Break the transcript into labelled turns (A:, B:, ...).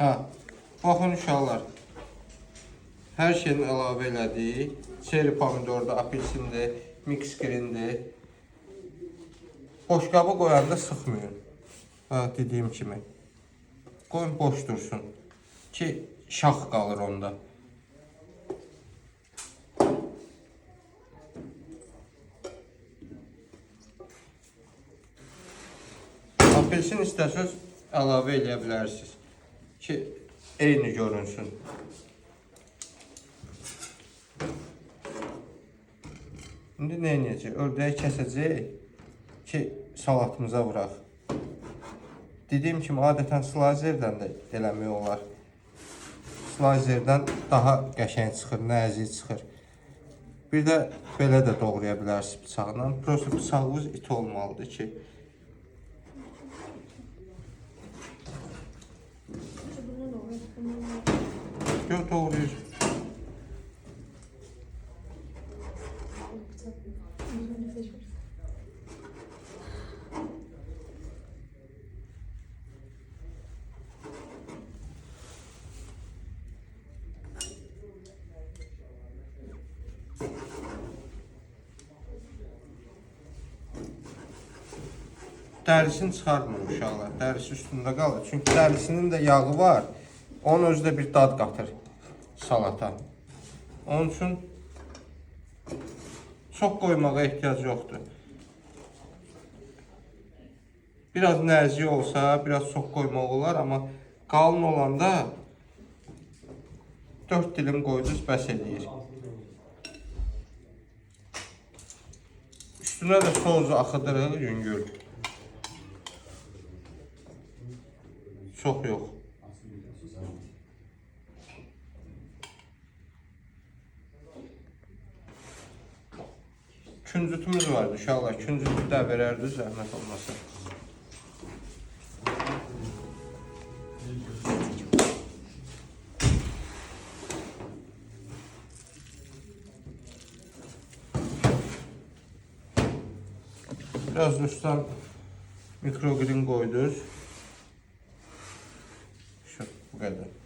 A: Ha, baxın uşaqlar. Hər şeyin əlavə elədik. Çeri pomidorda, apelsindir, mix greendir. Boşqabı qoyanda sıxmayın. Bax, dediyim kimi. Qoyun boş dursun. Ki, şax qalır onda. Apelsin istəsəz əlavə eləyə bilərsiniz. Ki, eyni görünsün. İndi nə edəcək? Ördəyi kəsəcək ki, salatımıza vuraq. Dediyim kimi, adətən slayzerdən də eləmək olar. Slayzerdən daha qəşəng çıxır, nəzik çıxır. Bir də belə də doğraya bilərsiniz bıçaqla. Prosta bıçağınız it olmalıdır ki, yox, doğrayır. Dərisini çıxarmır uşaqlar. Dərisi üstündə qalır. Çünki dərisinin də yağı var. Onun özü də bir dad qatır salata. Onun üçün çox qoymağa ehtiyac yoxdur. Biraz nəzik olsa, biraz çox qoymaq olar, amma qalın olanda 4 dilim qoydunuz, bəs edir. Üstünə də soğuzu axıdırıq, yüngül. Çox yox. Küncütümüz vardı uşaqlar. Küncütü də verərdi, zəhmət olmasa. Biraz üstten mikrogrin koyduz. Şu bu kadar.